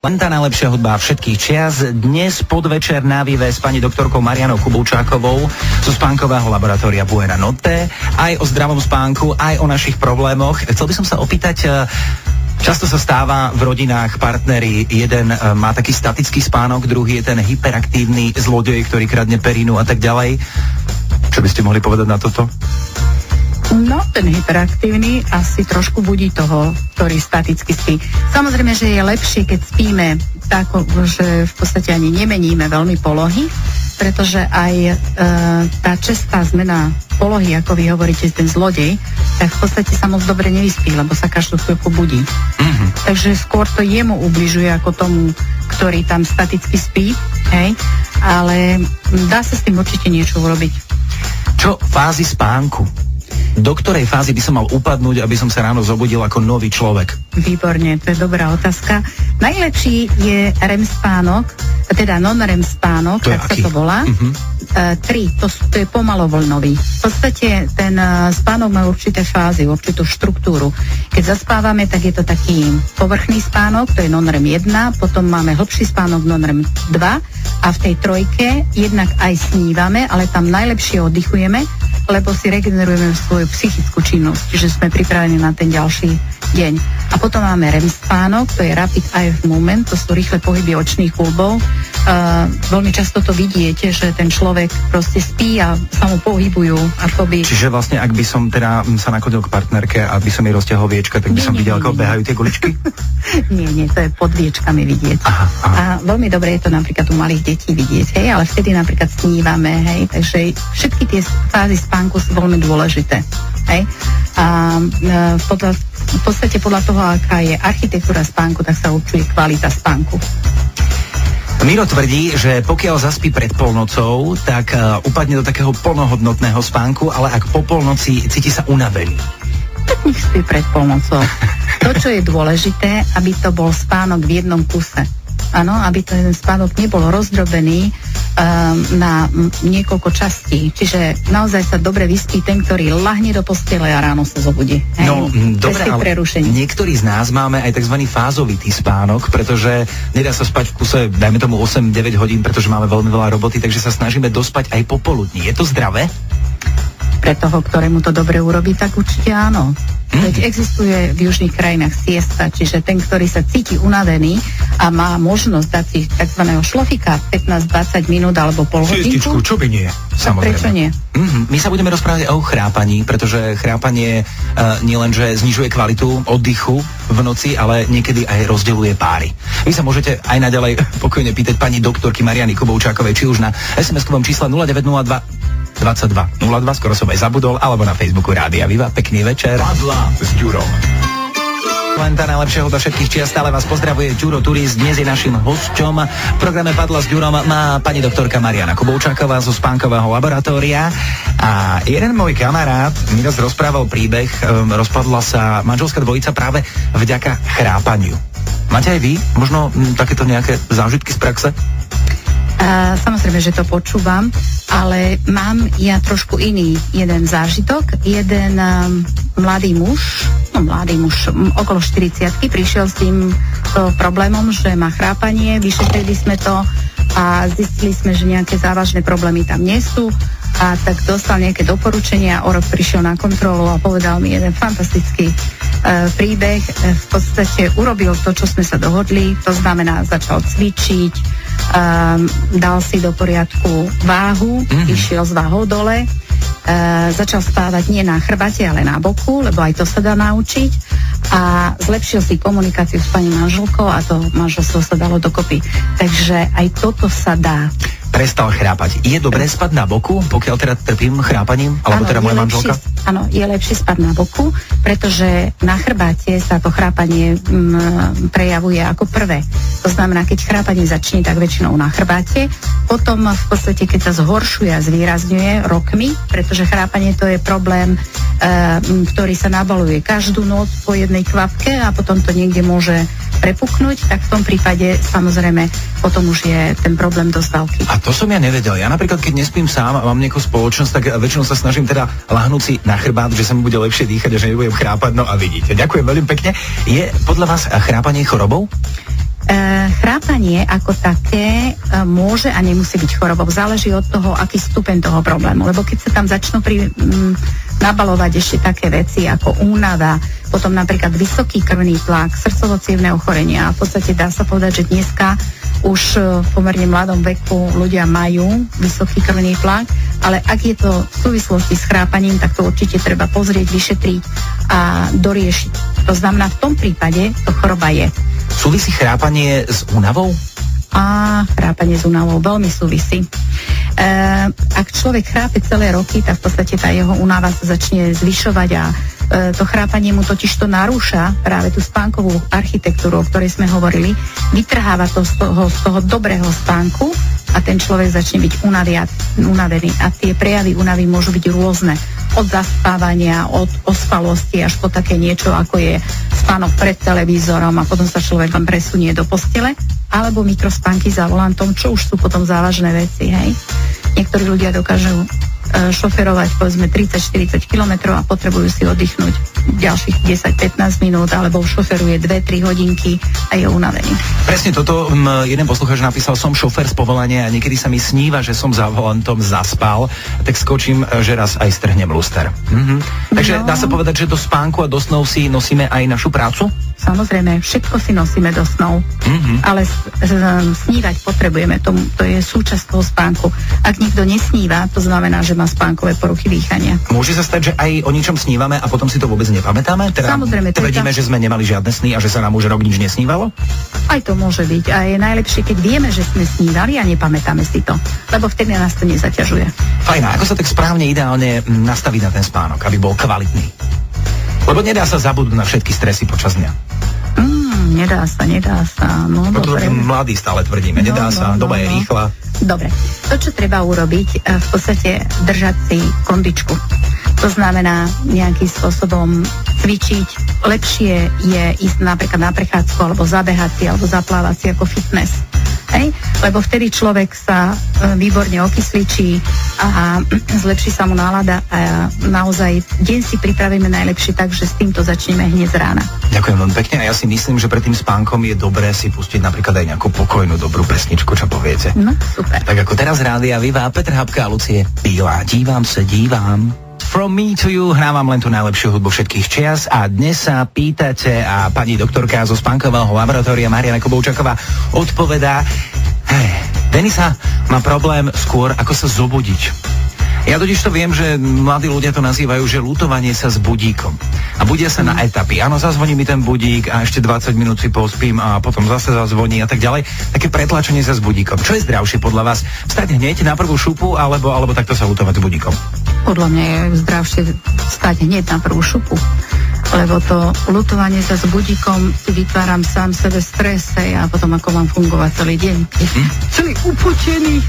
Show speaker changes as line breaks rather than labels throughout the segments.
Len tá najlepšia hudba všetkých čias. Dnes podvečer na Vive s pani doktorkou Marianou Kubovčákovou zo spánkového laboratória Buena Notte. Aj o zdravom spánku, aj o našich problémoch. Chcel by som sa opýtať, často sa stáva v rodinách partneri, jeden má taký statický spánok, druhý je ten hyperaktívny zlodej, ktorý kradne perinu a tak ďalej. Čo by ste mohli povedať na toto?
No, ten hyperaktívny asi trošku budí toho, ktorý staticky spí. Samozrejme, že je lepšie, keď spíme tak, že v podstate ani nemeníme veľmi polohy, pretože aj tá častá zmena polohy, ako vy hovoríte, ten zlodej, tak v podstate sa moc dobre nevyspí, lebo sa každú chvíľku budí. Mm-hmm. Takže skôr to jemu ubližuje ako tomu, ktorý tam staticky spí, hej? Ale dá sa s tým určite niečo urobiť.
Čo fázy spánku? Do ktorej fázy by som mal upadnúť, aby som sa ráno zobudil ako nový človek?
Výborne, to je dobrá otázka. Najlepší je REM spánok, teda non-REM spánok, tak sa to volá. 3, to je pomalovoľnový. V podstate ten spánok má určité fázy, určitú štruktúru. Keď zaspávame, tak je to taký povrchný spánok, to je non-REM 1, potom máme hlbší spánok non-REM 2 a v tej trojke jednak aj snívame, ale tam najlepšie oddychujeme, lebo si regenerujeme svoju psychickú činnosť, čiže sme pripravení na ten ďalší deň. A potom máme REM spánok, to je Rapid Eye Movement, to sú rýchle pohyby očných kĺbov. Veľmi často to vidíte, že ten človek proste spí a sa mu pohybujú akoby. Čiže
vlastne, ak by som teda sa nakodil k partnerke a by som jej rozťahol viečka, tak by som videl, ako behajú tie guličky?
Nie, to je pod viečkami vidieť. Aha. A veľmi dobre je to napríklad u malých detí vidieť, hej, ale vtedy napríklad snívame, hej, takže všetky tie fázy spánku sú veľmi dôležité, hej. A v podstate podľa toho, aká je architektúra spánku, tak sa určuje kvalita spánku.
Miro tvrdí, že pokiaľ zaspí pred polnocou, tak upadne do takého plnohodnotného spánku, ale ak po polnoci cíti sa unavený.
Tak nech spí pred polnocou. To, čo je dôležité, aby to bol spánok v jednom kuse. Áno, aby ten spánok nebol rozdrobený na niekoľko častí. Čiže naozaj sa dobre vyspí ten, ktorý lahne do postele a ráno sa zobudí.
No, dobre, ale niektorí z nás máme aj tzv. Fázovitý spánok, pretože nedá sa spať v kuse, dajme tomu 8-9 hodín, pretože máme veľmi veľa roboty, takže sa snažíme dospať aj popoludní. Je to zdravé?
Pre toho, ktorému to dobre urobí, tak určite áno. Veď existuje v južných krajinách siesta, čiže ten, ktorý sa cíti unavený a má možnosť dať si tzv. Šlofika 15-20 minút alebo pol hodinku.
Siestičku, čo by nie? Samozrejme.
Prečo nie?
My sa budeme rozprávať o chrápaní, pretože chrápanie nielenže znižuje kvalitu oddychu v noci, ale niekedy aj rozdeľuje páry. Vy sa môžete aj naďalej pokojne pýtať pani doktorky Mariany Kubovčákovej, či už na SMS-kovom čísle 0902 22 02, skoro som aj zabudol, alebo na Facebooku Rádia Viva. Pekný večer.
Padla s Ďurom.
Len tá najlepšieho do všetkých čias, stále vás pozdravuje Ďuro Turist. Dnes je našim hosťom. V programe Padla s Ďurom má pani doktorka Mariana Kubovčáková zo spánkového laboratória. A jeden môj kamarát mi raz rozprával príbeh, rozpadla sa manželská dvojica práve vďaka chrápaniu. Máte aj vy možno takéto nejaké zážitky z praxe?
Samozrejme, že to počúvam, ale mám ja trošku iný jeden zážitok. Jeden mladý muž okolo 40-ky prišiel s tým problémom, že má chrápanie, vyšetrili sme to a zistili sme, že nejaké závažné problémy tam nie sú a tak dostal nejaké doporučenia, o rok prišiel na kontrolu a povedal mi jeden fantastický príbeh. V podstate urobil to, čo sme sa dohodli, to znamená, začal cvičiť, dal si do poriadku váhu, išiel s váhou dole, začal spávať nie na chrbate, ale na boku, lebo aj to sa dá naučiť a zlepšil si komunikáciu s pani manželkou a to manželstvo sa dalo dokopy. Takže aj toto sa dá.
Prestal chrápať. Je dobré spať na boku, pokiaľ teda trpím chrápaním? Alebo teda moja manželka?
Áno, je lepšie spať na boku, pretože na chrbáte sa to chrápanie prejavuje ako prvé. To znamená, keď chrápanie začne, tak väčšinou na chrbáte. Potom v podstate, keď sa zhoršuje a zvýrazňuje rokmi, pretože chrápanie to je problém, ktorý sa nabaluje každú noc po jednej kvapke a potom to niekde môže prepuknúť, tak v tom prípade samozrejme potom už je ten problém dosť veľký.
A to som ja nevedel. Ja napríklad, keď nespím sám a mám nejakú spoločnosť, tak väčšinou sa snažím teda lahnúť si na chrbát, že sa mi bude lepšie dýchať a že nebudem chrápať. No a vidíte. Ďakujem veľmi pekne. Je podľa vás chrápanie chorobou?
Chrápanie ako také môže a nemusí byť chorobou. Záleží od toho, aký stupeň toho problému. Lebo keď sa tam začnú nabalovať ešte také veci ako únava, potom napríklad vysoký krvný tlak, srdcovo-cievne ochorenia. A v podstate dá sa povedať, že dneska už v pomerne mladom veku ľudia majú vysoký krvný tlak, ale ak je to v súvislosti s chrápaním, tak to určite treba pozrieť, vyšetriť a doriešiť. To znamená, v tom prípade to choroba je.
Súvisí chrápanie s únavou?
A chrápanie s únavou veľmi súvisí. Ak človek chrápe celé roky, tak v podstate tá jeho únava sa začne zvyšovať a to chrápanie mu totiž to narúša práve tú spánkovú architektúru, o ktorej sme hovorili, vytrháva to z toho dobrého spánku a ten človek začne byť unavený a tie prejavy únavy môžu byť rôzne. Od zaspávania, od ospalosti až po také niečo, ako je spánok pred televízorom a potom sa človek len presunie do postele, alebo mikrospánky za volantom, čo už sú potom závažné veci, hej. Niektorí ľudia dokážu šoferovať povedzme 30-40 kilometrov a potrebujú si oddychnúť ďalších 10-15 minút, alebo šoferuje 2-3 hodinky a je unavený.
Presne toto jeden poslucháč napísal, som šofér z povolania a niekedy sa mi sníva, že som za volantom zaspal, tak skočím, že raz aj strhnem luster. Takže dá sa povedať, že do spánku a do snov si nosíme aj našu prácu?
Samozrejme, všetko si nosíme do snov, ale snívať potrebujeme, to je súčasť toho spánku. Ak nikto nesníva, to znamená, že má spánkové poruchy dýchania.
Môže sa stať, že aj o ničom snívame a potom si to vôbec nepamätáme? Teda
samozrejme.
Tvrdíme, že sme nemali žiadne sny a že sa nám už rok nič nesnívalo?
Aj to môže byť. A je najlepšie, keď vieme, že sme snívali a nepamätáme si to. Lebo vtedy nás to nezaťažuje.
Fajn, ako sa tak správne ideálne nastaviť na ten spánok, aby bol kvalitný? Lebo nedá sa zabudnúť na všetky stresy počas dňa.
Nedá sa. No,
dobre. Mladí stále tvrdíme, nedá sa, doba je rýchla.
Dobre, to, čo treba urobiť, v podstate držať si kondičku. To znamená nejakým spôsobom cvičiť. Lepšie je ísť napríklad na prechádzku, alebo zabehať si, alebo zaplávať si ako fitness. Hej? Lebo vtedy človek sa výborne okysličí a zlepší sa mu nálada a naozaj deň si pripravíme najlepšie tak, že s týmto začneme hneď z rána.
Ďakujem veľmi pekne a ja si myslím, že pred tým spánkom je dobré si pustiť napríklad aj nejakú pokojnú, dobrú pesničku, čo poviete.
No, super.
Tak ako teraz Rádia Viva, Petr Habka a Lucie Bílá. Dívam. From Me to You hrávam len tú najlepšiu hudbu všetkých čias a dnes sa pýtate a pani doktorka zo spánkového laboratória Mariana Kuboučaková odpovedá: Denisa má problém skôr ako sa zobudiť. Ja totiž to viem, že mladí ľudia to nazývajú, že lutovanie sa s budíkom. A budia sa na etapy. Áno, zazvoní mi ten budík a ešte 20 minút si pospím a potom zase zazvoní a tak ďalej. Také pretlačenie sa s budíkom. Čo je zdravšie podľa vás? Vstať hneď na prvú šupu alebo takto sa lutovať s budíkom?
Podľa mňa je zdravšie vstať hneď na prvú šupu. Lebo to lutovanie sa s budíkom si vytváram sám sebe stres a potom ako mám fungovať celý deň. Celý upotený.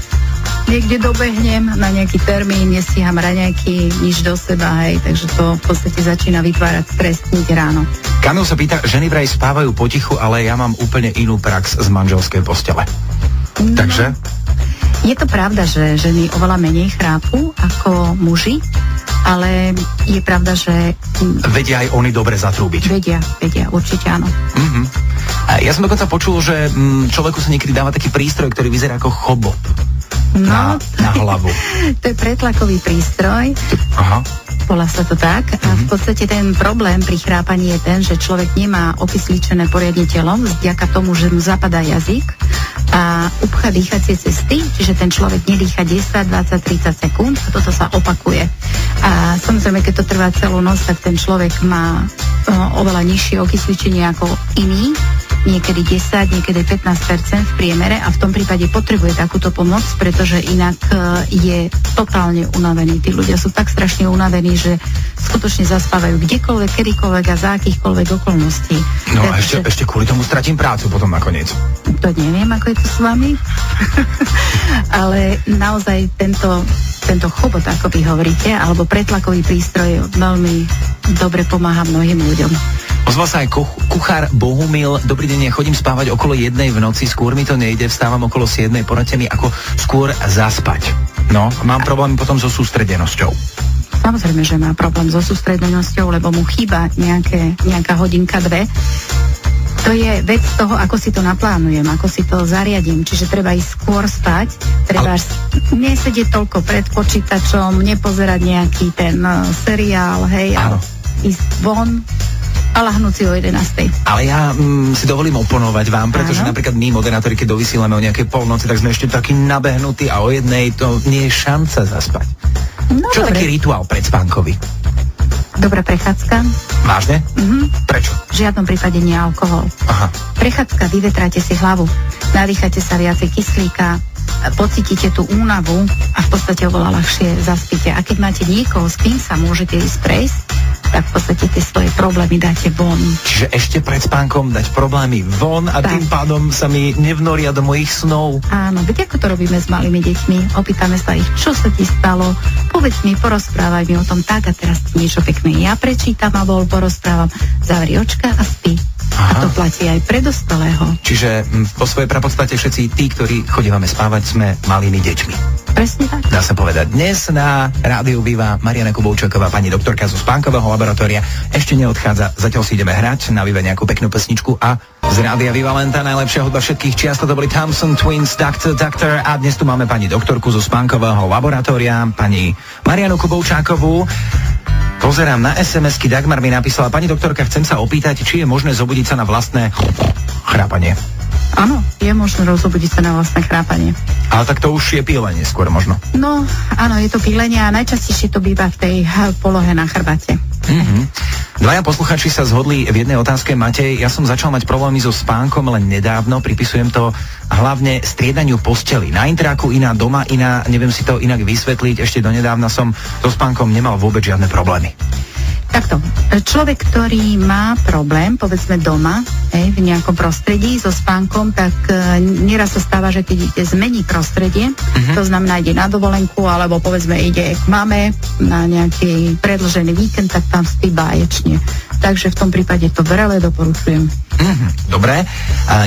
Niekde dobehnem na nejaký termín, nestíham raňajky, nič do seba, hej, takže to v podstate začína vytvárať stres hneď ráno.
Kamil sa pýta, ženy vraj spávajú potichu, ale ja mám úplne inú prax z manželskej postele. No, takže?
Je to pravda, že ženy oveľa menej chrápu ako muži, ale je pravda, že...
Vedia aj oni dobre zatrúbiť.
Vedia, určite áno.
A ja som dokonca počul, že človeku sa niekedy dáva taký prístroj, ktorý vyzerá ako chobot. Na hlavu.
To je pretlakový prístroj.
Aha.
Volá sa to tak. A v podstate ten problém pri chrápaní je ten, že človek nemá okysličené poriadne telom vďaka tomu, že mu zapadá jazyk a upcha dýchacie cesty, čiže ten človek nedýcha 10, 20, 30 sekúnd a toto sa opakuje. A samozrejme, keď to trvá celú noc, tak ten človek má oveľa nižšie okysličenie ako iný, niekedy 10, niekedy 15% v priemere a v tom prípade potrebuje takúto pomoc, pretože inak je totálne unavený. Tí ľudia sú tak strašne unavení, že skutočne zaspávajú kdekoľvek, kedykoľvek a za akýchkoľvek okolností.
No a ešte kvôli tomu stratím prácu potom nakoniec.
To neviem, ako je to s vami, ale naozaj tento chobot, ako vy hovoríte, alebo pretlakový prístroj veľmi dobre pomáha mnohým ľuďom.
Ozval sa aj kuchár Bohumil. Dobrý deň, ja chodím spávať okolo 1 v noci, skôr mi to nejde, vstávam okolo 7, poradte mi ako skôr zaspať. No, mám problém potom so sústredenosťou.
Samozrejme, že má problém so sústredenosťou, lebo mu chýba nejaká hodinka, 2. To je vec toho, ako si to naplánujem, ako si to zariadím. Čiže treba ísť skôr spať, treba nesedieť toľko pred počítačom, nepozerať nejaký ten seriál, hej, ale ísť von a lahnúť si o 11:00.
Ale ja si dovolím oponovať vám, pretože napríklad my, moderátori, keď dovysílame o nejakej polnoci, tak sme ešte takí nabehnutí a o 1:00 to nie je šanca zaspať.
No,
čo
dobre.
Taký rituál pred spánkový?
Dobrá prechádzka.
Vážne? Prečo?
V žiadnom prípade nie alkohol.
Aha.
Prechádzka, vyvetráte si hlavu, nadýchate sa viacej kyslíka, pocítite tú únavu a v podstate oveľa ľahšie zaspíte. A keď máte niekoho, s kým sa môžete ísť prejsť, tak v podstate tie svoje problémy dáte von.
Čiže ešte pred spánkom dať problémy von a tým pádom sa mi nevnoria do mojich snov.
Áno, veď ako to robíme s malými deťmi? Opýtame sa ich, čo sa ti stalo? Povedz mi, porozprávaj mi o tom tak a teraz ti niečo pekné ja prečítam alebo porozprávam. Zavri očka a spí. Aha. A to platí aj pre dospelého.
Čiže po svojej prapodstate všetci tí, ktorí chodívame spávať, sme malými deťmi.
Presne tak.
Dá sa povedať. Dnes na rádiu býva Mariana Kuboučaková, pani doktorka zo spánkového laboratória. Ešte neodchádza, zatiaľ si ideme hrať na Vive nejakú peknú pesničku a z rádia Vivalenta najlepšia hudba všetkých čias. To boli Thompson Twins, Doctor a dnes tu máme pani doktorku zo spánkového laboratória, pani Marianu Kuboučákovú. Pozerám na SMS-ky, Dagmar mi napísala: pani doktorka, chcem sa opýtať, či je možné zobudiť sa na vlastné chrápanie.
Áno, je možné rozobudiť sa na vlastné chrápanie.
Ale tak to už je pílenie skôr možno.
No, áno, je to pílenie a najčastejšie to býva v tej polohe na chrbate.
Dvaja posluchači sa zhodli v jednej otázke. Matej, ja som začal mať problémy so spánkom len nedávno, pripisujem to hlavne striedaniu posteli. Na intráku iná, doma iná, neviem si to inak vysvetliť, ešte donedávna som so spánkom nemal vôbec žiadne problémy.
Takto, človek, ktorý má problém, povedzme doma, v nejakom prostredí so spánkom, tak nieraz sa stáva, že keď zmení prostredie, to znamená ide na dovolenku, alebo povedzme ide k mame na nejaký predĺžený víkend, tak tam spí báječne. Takže v tom prípade to vrele doporučujem.
Dobre.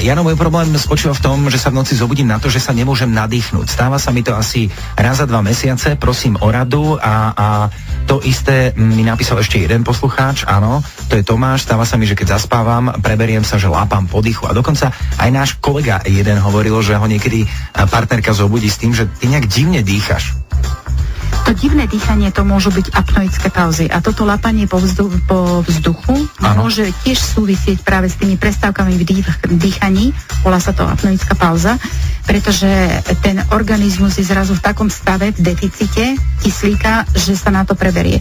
Jano, môj problém spočíva v tom, že sa v noci zobudím na to, že sa nemôžem nadýchnuť. Stáva sa mi to asi raz za 2 mesiace, prosím o radu a to isté mi napísal ešte jeden poslucháč, áno, to je Tomáš. Stáva sa mi, že keď zaspávam, preberiem sa, že lápam po dýchu a dokonca aj náš kolega jeden hovoril, že ho niekedy partnerka zobudí s tým, že ty nejak divne dýchaš.
To divné dýchanie, to môžu byť apnoické pauzy a toto lapanie po vzduchu môže tiež súvisieť práve s tými prestávkami v dýchaní, volá sa to apnoická pauza, pretože ten organizmus je zrazu v takom stave, v deficite kyslíka, že sa na to preberie.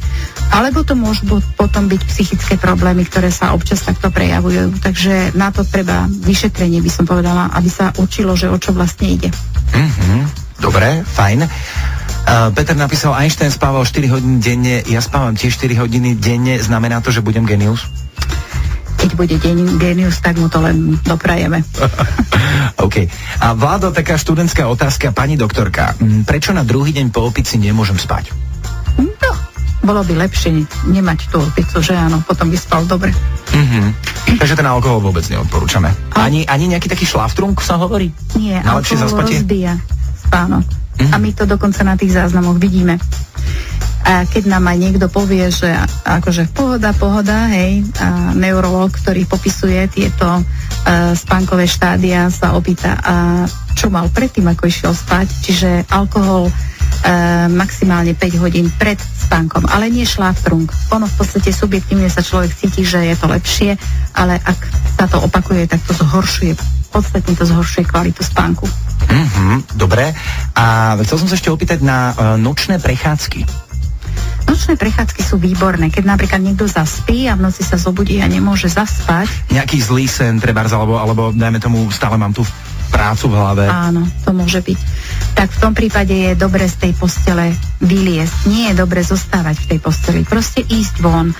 Alebo to môžu potom byť psychické problémy, ktoré sa občas takto prejavujú, takže na to treba vyšetrenie, by som povedala, aby sa učilo, že o čo vlastne ide.
Dobre, fajn. Peter napísal, Einstein spával 4 hodiny denne, ja spávam tiež 4 hodiny denne, znamená to, že budem genius?
Keď bude genius, tak mu to len doprajeme.
OK. A Vládo, taká študentská otázka, pani doktorka, prečo na druhý deň po opici nemôžem spať?
No, bolo by lepšie nemať tú opicu, že áno, potom by spal dobre.
Takže ten alkohol vôbec neodporúčame. Ani nejaký taký šlaftrunk sa hovorí?
Nie, alkohol rozbíja spánok. A my to dokonca na tých záznamoch vidíme. A keď nám aj niekto povie, že akože pohoda, hej, a neurológ, ktorý popisuje tieto spánkové štádia, sa opýta, a čo mal predtým, ako išiel spať, čiže alkohol maximálne 5 hodín pred spánkom, ale nie šlaftrunk. Ono v podstate subjektívne sa človek cíti, že je to lepšie, ale ak sa to opakuje, tak to podstatne to zhoršuje kvalitu spánku.
Dobre. A chcel som sa ešte opýtať na nočné prechádzky.
Nočné prechádzky sú výborné. Keď napríklad niekto zaspí a v noci sa zobudí a nemôže zaspať.
Nejaký zlý sen, trebárs, alebo dajme tomu, stále mám tu prácu v hlave.
Áno, to môže byť. Tak v tom prípade je dobre z tej postele vyliesť. Nie je dobre zostávať v tej posteli. Proste ísť von.